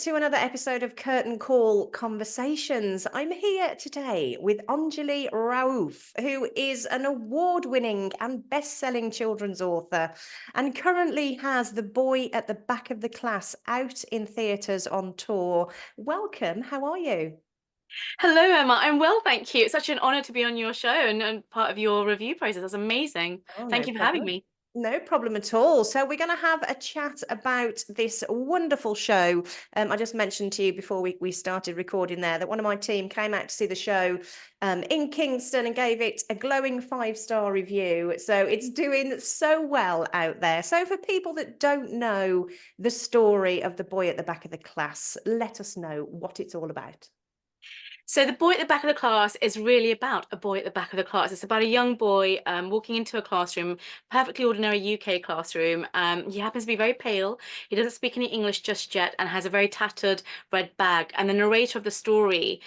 to another episode of Curtain Call Conversations. I'm here today with Onjali Rauf, who is an award winning and best selling children's author and currently has The Boy at the Back of the Class out in theatres on tour. Welcome, how are you? Hello, Emma. I'm well, thank you. It's such an honor to be on your show and part of your review process. That's amazing. Oh, no Thank you for having problem. me. No problem at all. So, we're going to have a chat about this wonderful show. I just mentioned to you before we started recording there that one of my team came out to see the show in Kingston and gave it a glowing 5-star review. So, it's doing so well out there. So, for people that don't know the story of the boy at the back of the class, let us know what it's all about. So the boy at the back of the class is really about a boy at the back of the class. It's about a young boy walking into a classroom, perfectly ordinary UK classroom. He happens to be very pale. He doesn't speak any English just yet and has a very tattered red bag. And the narrator of the story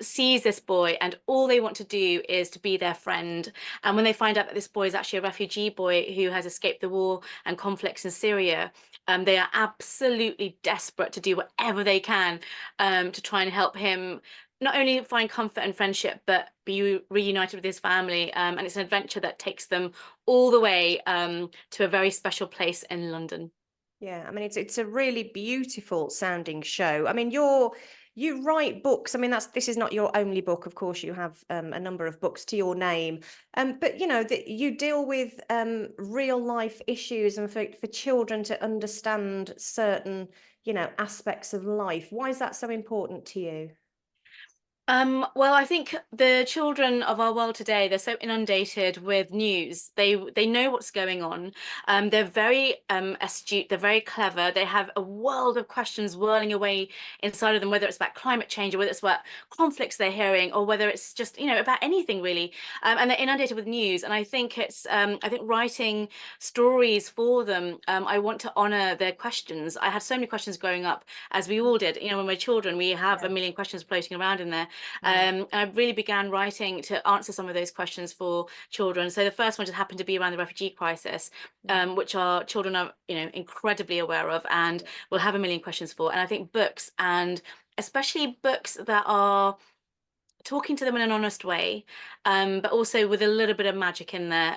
sees this boy, and all they want to do is to be their friend. And when they find out that this boy is actually a refugee boy who has escaped the war and conflicts in Syria, they are absolutely desperate to do whatever they can to try and help him not only find comfort and friendship, but be reunited with his family. And it's an adventure that takes them all the way to a very special place in London. Yeah, I mean it's a really beautiful sounding show. I mean you write books. I mean this is not your only book, of course. You have a number of books to your name, but you know that you deal with real life issues and for children to understand certain aspects of life. Why is that so important to you? Well, I think the children of our world today, they're so inundated with news. They know what's going on. They're very astute, they're very clever. They have a world of questions whirling away inside of them, whether it's about climate change or whether it's about conflicts they're hearing, or whether it's just, about anything really. And they're inundated with news. And I think writing stories for them, I want to honor their questions. I had so many questions growing up, as we all did. When we're children, we have a Yeah, million questions floating around in there. yeah, I really began writing to answer some of those questions for children. So the first one just happened to be around the refugee crisis, mm, which our children are, incredibly aware of and will have a million questions for. And I think books, and especially books that are talking to them in an honest way, but also with a little bit of magic in there,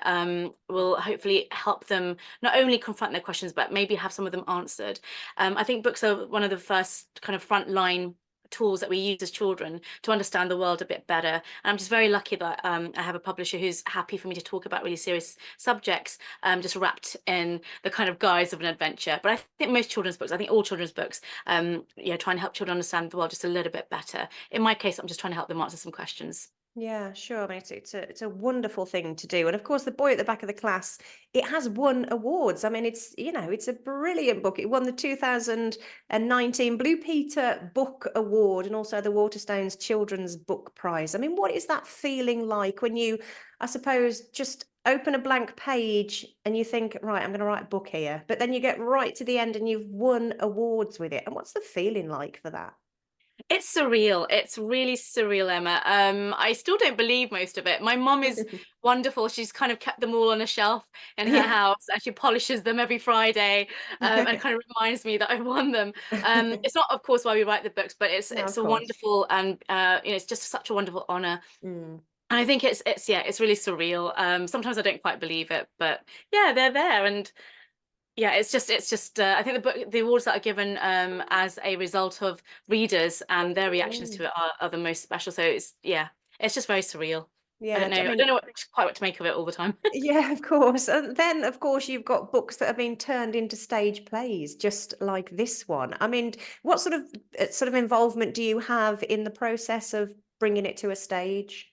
will hopefully help them not only confront their questions, but maybe have some of them answered. I think books are one of the first kind of frontline tools that we use as children to understand the world a bit better. And I'm just very lucky that I have a publisher who's happy for me to talk about really serious subjects, just wrapped in the kind of guise of an adventure. But I think most children's books, I think all children's books, try and help children understand the world just a little bit better. In my case, I'm just trying to help them answer some questions. yeah, sure. I mean, it's a wonderful thing to do, and of course, the boy at the back of the class, it has won awards. I mean, it's a brilliant book. It won the 2019 Blue Peter Book Award and also the Waterstones Children's Book Prize. I mean, what is that feeling like when you, I suppose, just open a blank page and you think, right, I'm going to write a book here, but then you get right to the end and you've won awards with it, and what's the feeling like for that? It's surreal. It's really surreal, Emma. I still don't believe most of it. My mum is wonderful. She's kind of kept them all on a shelf in her Yeah. house, and she polishes them every Friday, and kind of reminds me that I won them. It's not, of course, why we write the books, but it's No, it's of a course. wonderful, and it's just such a wonderful honor. Mm. And I think it's really surreal. Sometimes I don't quite believe it, but yeah, they're there, and yeah, it's just I think the awards that are given as a result of readers and their reactions Mm. to it are the most special. So it's just very surreal. I Yeah, don't I know. I mean, don't know quite what to make of it all the time. yeah, of course. And then, of course, you've got books that have been turned into stage plays, just like this one. I mean, what sort of involvement do you have in the process of bringing it to a stage?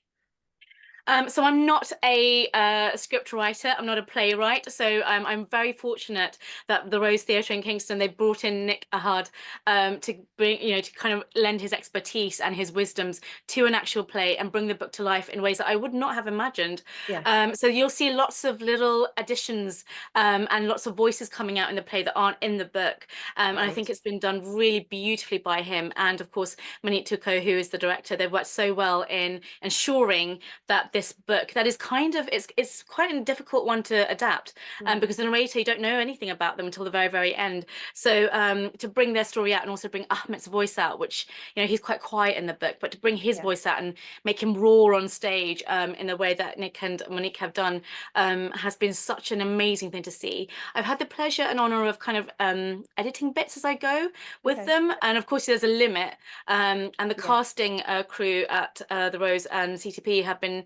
So I'm not a script writer. I'm not a playwright. So I'm very fortunate that the Rose Theatre in Kingston, they brought in Nick Ahad to bring, to kind of lend his expertise and his wisdoms to an actual play and bring the book to life in ways that I would not have imagined. Yeah, So you'll see lots of little additions and lots of voices coming out in the play that aren't in the book. And I think right. it's been done really beautifully by him. And of course, Manit Tuko, who is the director, they've worked so well in ensuring that this book that is kind of, it's quite a difficult one to adapt, Mm. because the narrator, you don't know anything about them until the very, very end. So to bring their story out and also bring Ahmet's voice out, which, you know, he's quite quiet in the book, but to bring his Yeah. voice out and make him roar on stage in the way that Nick and Monique have done, has been such an amazing thing to see. I've had the pleasure and honor of kind of editing bits as I go with Okay. them, and of course there's a limit. And the Yeah. casting crew at the Rose and CTP have been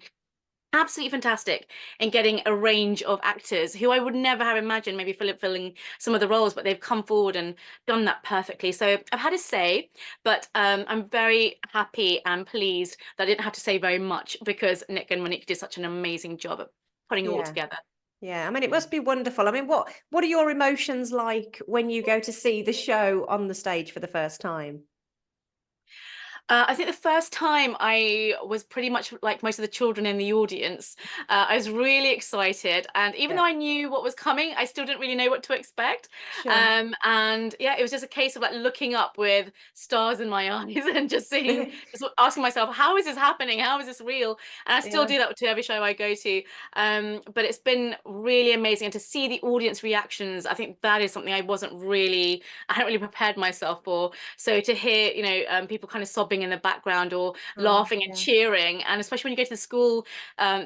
absolutely fantastic in getting a range of actors who I would never have imagined maybe filling some of the roles, but they've come forward and done that perfectly. So I've had a say, but I'm very happy and pleased that I didn't have to say very much because Nick and Monique did such an amazing job at putting it all Yeah. together. Yeah. I mean, it must be wonderful. I mean, what are your emotions like when you go to see the show on the stage for the first time? I think the first time I was pretty much like most of the children in the audience. I was really excited, and even Yeah. though I knew what was coming, I still didn't really know what to expect. Sure. And yeah, it was just a case of like looking up with stars in my eyes and just seeing, just asking myself, how is this happening? How is this real? And I still Yeah. do that to every show I go to. But it's been really amazing, and to see the audience reactions, I think that is something I hadn't really prepared myself for. So to hear, you know, people kind of sobbing in the background or Oh, laughing and yeah. cheering, and especially when you go to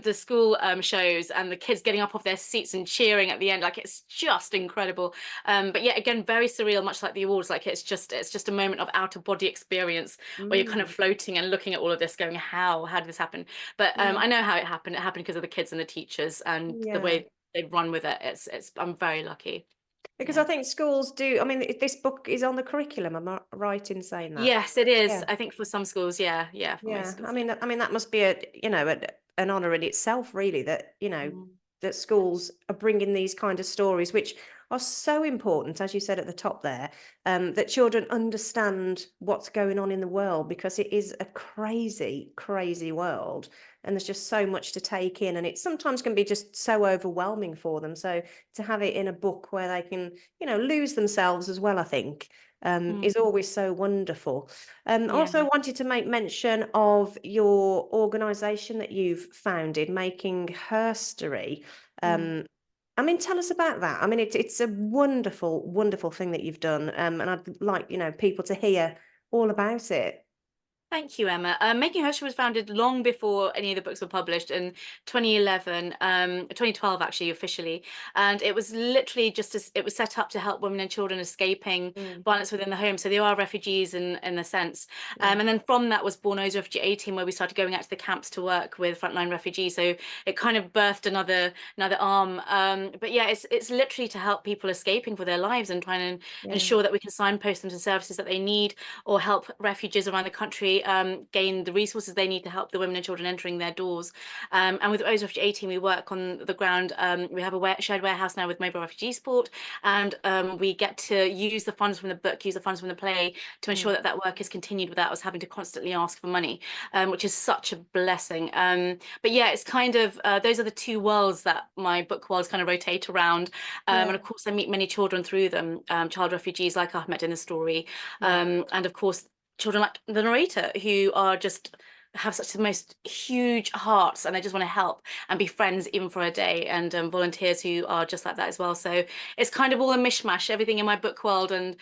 the school shows and the kids getting up off their seats and cheering at the end, like it's just incredible. But yeah, again, very surreal, much like the awards. Like it's just a moment of out of body experience where you're kind of Mm. floating and looking at all of this, going, how did this happen? But Yeah. I know how it happened. It happened because of the kids and the teachers and the Yeah. way they've run with it. It's I'm very lucky. Because I Yeah. think schools do. I mean, this book is on the curriculum. Am I right in saying that? Yes, it is. Yeah. I think for some schools, yeah, yeah, for most Yeah. schools, I mean that must be an honor in itself, really. That yeah. Mm. that schools are bringing these kind of stories, which are so important, as you said at the top there, that children understand what's going on in the world because it is a crazy, crazy world, and there's just so much to take in, and it sometimes can be just so overwhelming for them. So to have it in a book where they can, lose themselves as well, I think, Mm. is always so wonderful. Yeah. Also wanted to make mention of your organisation that you've founded, Making Herstory. Mm. Um, I mean, tell us about that. I mean, it's a wonderful, wonderful thing that you've done, and I'd like people to hear all about it. Thank you, Emma. Making Herschel was founded long before any of the books were published in 2011, 2012 actually officially, and it was literally it was set up to help women and children escaping Mm, violence within the home. So they are refugees in a sense, yeah, and then from that was born O's Refugee 18, where we started going out to the camps to work with frontline refugees. So it kind of birthed another arm. But yeah, it's literally to help people escaping for their lives and trying to yeah, ensure that we can signpost them to services that they need or help refugees around the country gain the resources they need to help the women and children entering their doors. And with Rose Refugee 18, we work on the ground. We have a shared warehouse now with Mobile Refugee Support, and we get to use the funds from the book, use the funds from the play to ensure mm, that that work is continued without us having to constantly ask for money, which is such a blessing. But yeah, it's kind of those are the two worlds that my book worlds kind of rotate around. And yeah, of course, I meet many children through them, child refugees like Ahmed in the story, yeah, and of course children like the narrator who are just have such the most huge hearts and they just want to help and be friends even for a day, and volunteers who are just like that as well. So it's kind of all a mishmash, everything in my book world and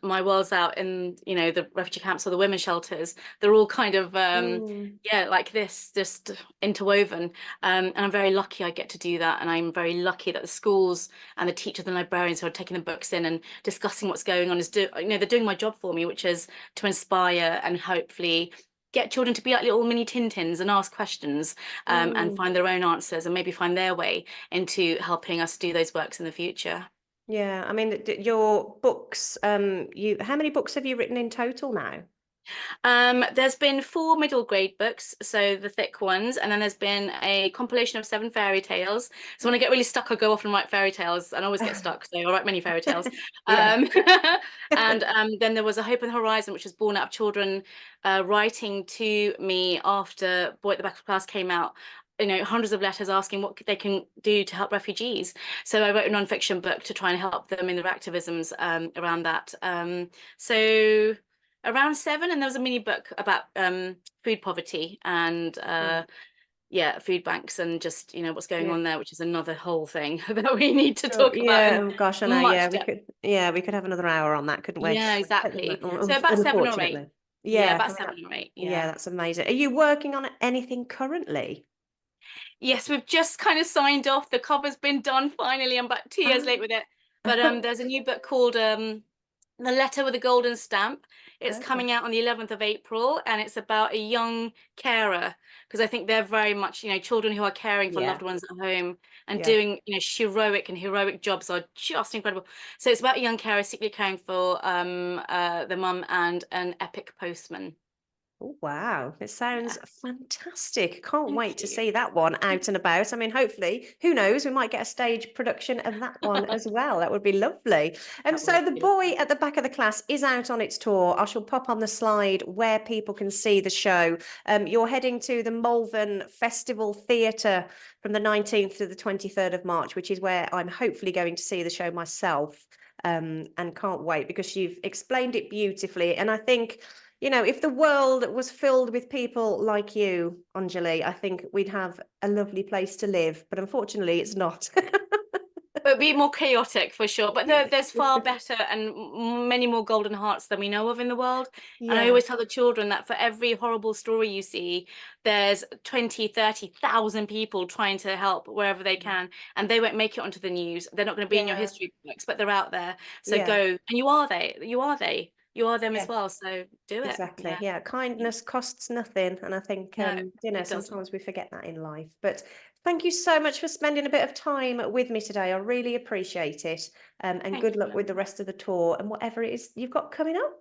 my worlds out in the refugee camps or the women's shelters. They're all kind of mm, yeah, like this, just interwoven. And I'm very lucky I get to do that, and I'm very lucky that the schools and the teachers and librarians who are taking the books in and discussing what's going on they're doing my job for me, which is to inspire and hopefully get children to be like little mini Tintins and ask questions, and mm. find their own answers and maybe find their way into helping us do those works in the future. Yeah. I mean, your books. How many books have you written in total now? There's been 4 middle grade books, so the thick ones, and then there's been a compilation of 7 fairy tales. So when I get really stuck, I go off and write fairy tales, and I always get stuck, so I write many fairy tales. Yeah. Um, and then there was A Hope on the Horizon, which was born out of children writing to me after Boy at the Back of the Class came out. Hundreds of letters asking what they can do to help refugees. So I wrote a non-fiction book to try and help them in their activisms around that. So around 7, and there was a mini book about food poverty and Mm. yeah, food banks and just, you know, what's going Yeah. on there, which is another whole thing that we need to Sure. talk about Yeah. in Oh gosh, I know. much Yeah, we depth. could. Yeah, we could have another hour on that, couldn't we? Yeah, At the exactly. So moment, about 7 or 8. unfortunately. Yeah, Yeah. I about mean, 7 or 8, yeah, yeah. that's amazing. Are you working on anything currently? Yes, we've just kind of signed off. The cover's been done finally. I'm about 2 years late with it. But there's a new book called The Letter with a Golden Stamp. It's Oh, coming out on the 11th of April, and it's about a young carer, because I think they're very much, you know, children who are caring for yeah. loved ones at home and Yeah. doing, you know, heroic jobs are just incredible. So it's about a young carer secretly caring for the mum and an epic postman. Oh, wow. It sounds Yeah. fantastic. Can't Thank wait to you. see that one out and about. I mean, hopefully, who knows, we might get a stage production of that one as well. That would be lovely. That So would the be boy lovely. at the back of the class is out on its tour. I shall pop on the slide where people can see the show. You're heading to the Malvern Festival Theatre from the 19th to the 23rd of March, which is where I'm hopefully going to see the show myself. And can't wait because you've explained it beautifully. And I think, if the world was filled with people like you, Anjali, I think we'd have a lovely place to live. But unfortunately, it's not. It'd be more chaotic for sure, but there's far better and many more golden hearts than we know of in the world. And I Yeah, always tell the children that for every horrible story you see, there's 20, 30,000 people trying to help wherever they mm, can, and they won't make it onto the news. They're not going to be in your yeah, history books, but they're out there. So yeah, go, and you are they. You are they. You are them as yeah. well. So do it. Exactly. Yeah. Yeah. Kindness costs nothing. And I think, No, it doesn't. sometimes we forget that in life. But thank you so much for spending a bit of time with me today. I really appreciate it. And Thank good you, luck with Emma. the rest of the tour and whatever it is you've got coming up.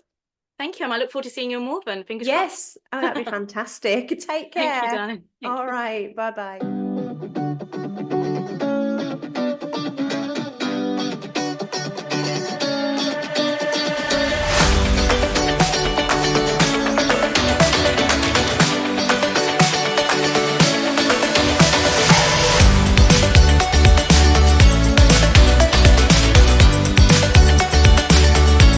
Thank you, Emma. I look forward to seeing you in Malvern. Fingers crossed. Yes. Oh, that'd be fantastic. Take Thank you, care. darling. Thank All you. right. Bye bye.